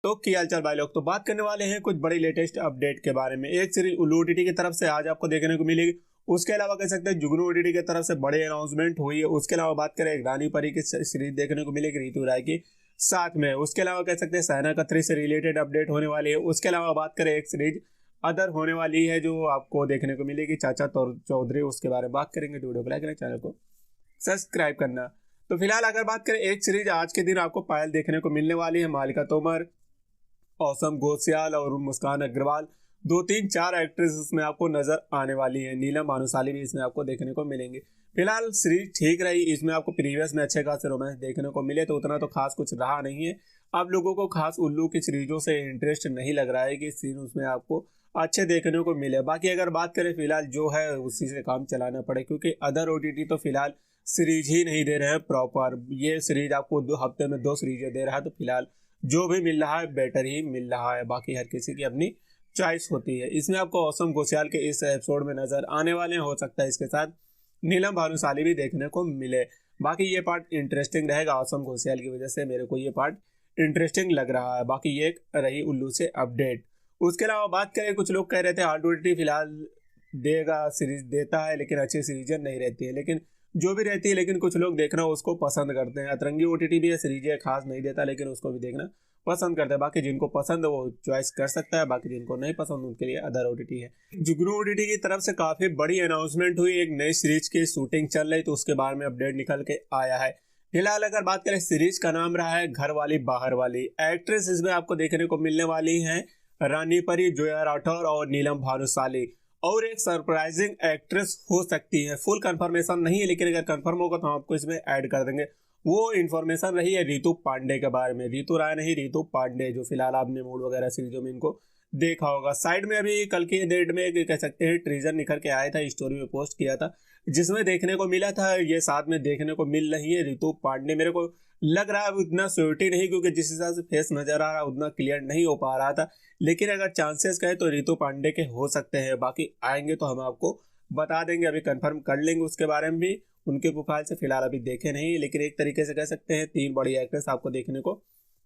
तो क्या हालचाल भाई लोग। तो बात करने वाले हैं कुछ बड़ी लेटेस्ट अपडेट के बारे में। एक सीरीज उल्लू ओटीटी की तरफ से आज आपको देखने को मिलेगी। उसके अलावा कह सकते हैं जुगनू ओटीटी की तरफ से बड़ी अनाउंसमेंट हुई है। उसके अलावा बात करें रानी परी की सीरीज देखने को मिलेगी ऋतु राय की साथ में। उसके अलावा कह सकते हैं सैना खत्री से रिलेटेड अपडेट होने वाली है। उसके अलावा बात करें एक सीरीज अदर होने वाली है जो आपको देखने को मिलेगी चाचा चौधरी, उसके बारे में बात करेंगे। तो वीडियो को लाइक करें, चैनल को सब्सक्राइब करना। तो फिलहाल अगर बात करें एक सीरीज आज के दिन आपको पायल देखने को मिलने वाली है। मालिका तोमर, औसम घोषयाल और मुस्कान अग्रवाल, 2-3-4 एक्ट्रेस इसमें आपको नजर आने वाली है। नीलम भानुशाली भी इसमें आपको देखने को मिलेंगे। फिलहाल सीरीज ठीक रही, इसमें आपको प्रीवियस में अच्छे खासे रोमांस देखने को मिले तो उतना तो खास कुछ रहा नहीं है। अब लोगों को खास उल्लू की सीरीजों से इंटरेस्ट नहीं लग रहा है कि सीन उसमें आपको अच्छे देखने को मिले। बाकी अगर बात करें फिलहाल जो है उसी से काम चलाना पड़े, क्योंकि अदर ओटीटी तो फिलहाल सीरीज ही नहीं दे रहे हैं प्रॉपर। ये सीरीज आपको 2 हफ्ते में 2 सीरीजें दे रहा है, तो फिलहाल जो भी मिल रहा है बेटर ही मिल रहा है। बाकी हर किसी की अपनी चॉइस होती है। इसमें आपको औसम घोषयाल के इस एपिसोड में नजर आने वाले हैं। हो सकता है इसके साथ नीलम भानुशाली भी देखने को मिले। बाकी ये पार्ट इंटरेस्टिंग रहेगा। औसम घोषयाल की वजह से मेरे को ये पार्ट इंटरेस्टिंग लग रहा है। बाकी ये रही उल्लू से अपडेट। उसके अलावा बात करें, कुछ लोग कह रहे थे OTT फिलहाल देगा, सीरीज देता है लेकिन अच्छी सीरीजें नहीं रहती है। लेकिन जो भी रहती है, लेकिन कुछ लोग देखना उसको पसंद करते हैं। अतरंगी OTT भी है, सीरीजें खास नहीं देता लेकिन उसको भी देखना पसंद करते हैं। बाकी जिनको पसंद है वो चॉइस कर सकता है, बाकी जिनको नहीं पसंद उनके लिए अदर OTT है। जुगनू OTT की तरफ से काफी बड़ी अनाउंसमेंट हुई। एक नई सीरीज की शूटिंग चल रही तो उसके बारे में अपडेट निकल के आया है। फिलहाल अगर बात करें, सीरीज का नाम रहा है घर वाली बाहर वाली। एक्ट्रेस इसमें आपको देखने को मिलने वाली है रानी परी, जोया राठौर और नीलम भानुशाली। और एक सरप्राइजिंग एक्ट्रेस हो सकती है, फुल कंफर्मेशन नहीं है लेकिन अगर कंफर्म होगा तो हम आपको इसमें ऐड कर देंगे। वो इन्फॉर्मेशन रही है ऋतु पांडे के बारे में। ऋतु राय नहीं, ऋतु पांडे, जो फिलहाल आपने मूड वगैरह सीरीजों में इनको देखा होगा। साइड में अभी कल की डेट में कह सकते हैं ट्रीजर निकल के आया था, स्टोरी में पोस्ट किया था, जिसमें देखने को मिला था ये साथ में देखने को मिल रही है ऋतु पांडे। मेरे को लग रहा है उतना श्योरिटी नहीं, क्योंकि जिस हिसाब से फेस नजर आ रहा है उतना क्लियर नहीं हो पा रहा था। लेकिन अगर चांसेस कहे तो ऋतु पांडे के हो सकते हैं। बाकी आएंगे तो हम आपको बता देंगे, अभी कंफर्म कर लेंगे उसके बारे में भी। उनके प्रोफाइल से फिलहाल अभी देखे नहीं, लेकिन एक तरीके से कह सकते हैं 3 बड़ी एक्ट्रेस आपको देखने को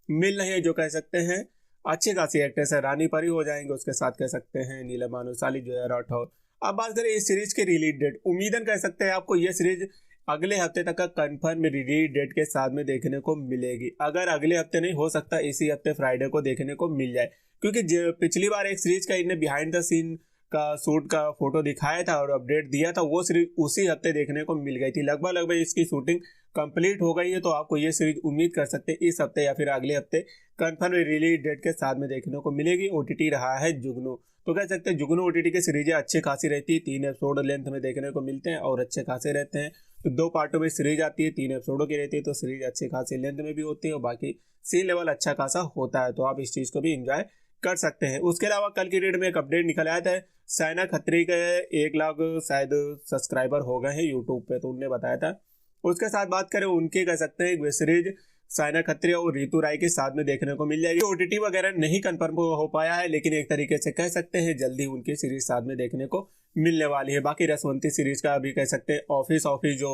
मिल रही है जो कह सकते हैं अच्छी खासी एक्ट्रेस है। रानी परी हो जाएंगे, उसके साथ कह सकते हैं नीलम भानुशाली, जोया राठौर। अब बात करें इस सीरीज के रिलीज डेट, उम्मीदन कह सकते हैं आपको ये सीरीज अगले हफ्ते तक का कंफर्म रिलीज डेट के साथ में देखने को मिलेगी। अगर अगले हफ्ते नहीं, हो सकता इसी हफ्ते फ्राइडे को देखने को मिल जाए, क्योंकि पिछली बार एक सीरीज का इन्हें बिहाइंड द सीन का शूट का फोटो दिखाया था और अपडेट दिया था, वो सीरीज उसी हफ्ते देखने को मिल गई थी। लगभग इसकी शूटिंग कंप्लीट हो गई है, तो आपको ये सीरीज उम्मीद कर सकते हैं इस हफ्ते या फिर अगले हफ्ते कंफर्म रिलीज डेट के साथ में देखने को मिलेगी। OTT रहा है जुगनू, तो कह सकते हैं जुगनू OTT की सीरीजें अच्छी खासी रहती है। 3 एपिसोड लेंथ में देखने को मिलते हैं और अच्छे खासे रहते हैं। तो 2 पार्टों में सीरीज आती है, 3 एपिसोडों की रहती है, तो सीरीज अच्छी खासी लेंथ में भी होती है और बाकी सीन लेवल अच्छा खासा होता है, तो आप इस चीज को भी इंजॉय कर सकते हैं। उसके अलावा कल की डेट में एक अपडेट निकल आया था, सैना खत्री के 1 लाख शायद सब्सक्राइबर हो गए हैं यूट्यूब पे, तो उनने बताया था। उसके साथ बात करें उनके कह सकते हैं सीरीज सैना खत्री और ऋतु राय के साथ में देखने को मिल जाएगी। OTT वगैरह नहीं कंफर्म हो पाया है, लेकिन एक तरीके से कह सकते हैं जल्दी उनकी सीरीज साथ में देखने को मिलने वाली है। बाकी रसवंती सीरीज का अभी कह सकते हैं ऑफिस जो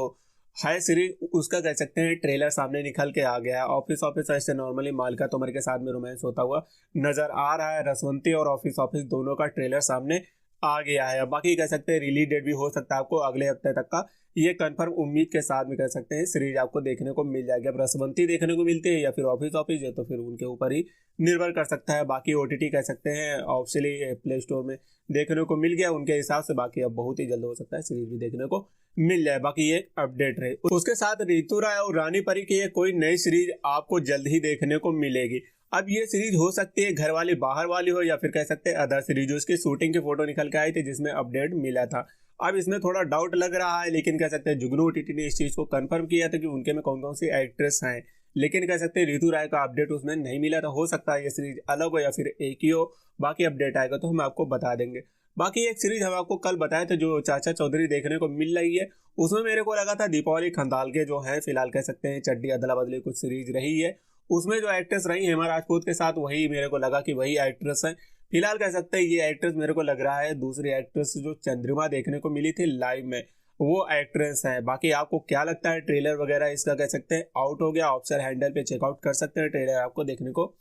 है सीरीज, उसका कह सकते हैं ट्रेलर सामने निकल के आ गया है। ऑफिस ऐसे नॉर्मली मालिका तोमर के साथ में रोमांस होता हुआ नजर आ रहा है। रसवंती और ऑफिस दोनों का ट्रेलर सामने आ गया है। बाकी कह सकते हैं रिलीज डेट भी हो सकता है आपको अगले हफ्ते तक का, ये कंफर्म उम्मीद के साथ में कह सकते हैं सीरीज आपको देखने को मिल जाएगी। अब रसवंती देखने को मिलती है या फिर ऑफिस है, तो फिर उनके ऊपर ही निर्भर कर सकता है। बाकी OTT कह सकते हैं ऑफिशियली प्ले स्टोर में देखने को मिल गया उनके हिसाब से। बाकी अब बहुत ही जल्द हो सकता है सीरीज भी देखने को मिल जाए। बाकी ये अपडेट रहे। उसके साथ ऋतु राय और रानी परी की कोई नई सीरीज आपको जल्द ही देखने को मिलेगी। अब ये सीरीज हो सकती है घर वाली बाहर वाली हो या फिर कह सकते हैं अदर सीरीज। उसकी शूटिंग की फोटो निकल के आई थी जिसमें अपडेट मिला था। अब इसमें थोड़ा डाउट लग रहा है, लेकिन कह सकते हैं जुगनू OTT ने इस चीज को कंफर्म किया था कि उनके में कौन कौन सी एक्ट्रेस हैं, लेकिन कह सकते हैं ऋतु राय का अपडेट उसमें नहीं मिला था। हो सकता है ये सीरीज अलग हो या फिर एक ही हो। बाकी अपडेट आएगा तो हम आपको बता देंगे। बाकी एक सीरीज हम आपको कल बताए थे जो चाचा चौधरी देखने को मिल रही है, उसमें मेरे को लगा था दीपावली खंडाल के जो है फिलहाल कह सकते हैं चड्डी अदला बदली कुछ सीरीज रही है। उसमें जो एक्ट्रेस रही हेमा राजपूत के साथ, वही मेरे को लगा कि वही एक्ट्रेस है। फिलहाल कह सकते हैं ये एक्ट्रेस मेरे को लग रहा है दूसरी एक्ट्रेस जो चंद्रिमा देखने को मिली थी लाइव में, वो एक्ट्रेस है। बाकी आपको क्या लगता है, ट्रेलर वगैरह इसका कह सकते हैं आउट हो गया, ऑफिशियल हैंडल पे चेकआउट कर सकते हैं, ट्रेलर आपको देखने को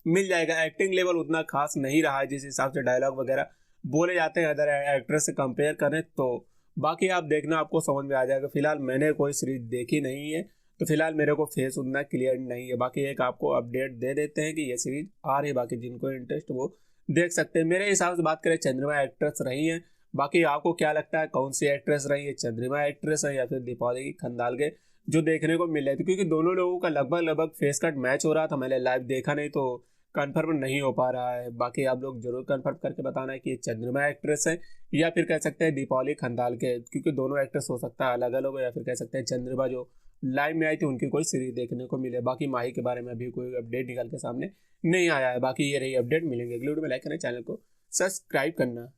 मिल जाएगा। एक्टिंग लेवल उतना खास नहीं रहा है जिस हिसाब से डायलॉग वगैरह बोले जाते हैं अदर एक्ट्रेस से कंपेयर करें तो। बाकी आप देखना, आपको समझ में आ जाएगा। फिलहाल मैंने कोई सीरीज देखी नहीं है तो फिलहाल मेरे को फेस उतना क्लियर नहीं है। बाकी एक आपको अपडेट दे देते हैं कि ये सीरीज आ रही है, बाकी जिनको इंटरेस्ट वो देख सकते हैं। मेरे हिसाब से बात करें चंद्रिमा एक्ट्रेस रही है। बाकी आपको क्या लगता है कौन सी एक्ट्रेस रही है, चंद्रिमा एक्ट्रेस है या फिर दीपावली खंडालगे जो देखने को मिल रहे थे? क्योंकि दोनों लोगों का लगभग लगभग फेस कट मैच हो रहा था। मैंने लाइव देखा नहीं तो कंफर्म नहीं हो पा रहा है। बाकी आप लोग जरूर कंफर्म करके बताना है कि ये चंद्रिमा एक्ट्रेस है या फिर कह सकते हैं दीपावली खंडालगे, क्योंकि दोनों एक्ट्रेस हो सकता है अलग अलग हो, या फिर कह सकते हैं चंद्रिमा जो लाइव में आई थी उनकी कोई सीरीज देखने को मिले। बाकी माही के बारे में अभी कोई अपडेट निकल के सामने नहीं आया है। बाकी ये रही अपडेट, मिलेंगे अगले वीडियो में। लाइक करना, चैनल को सब्सक्राइब करना।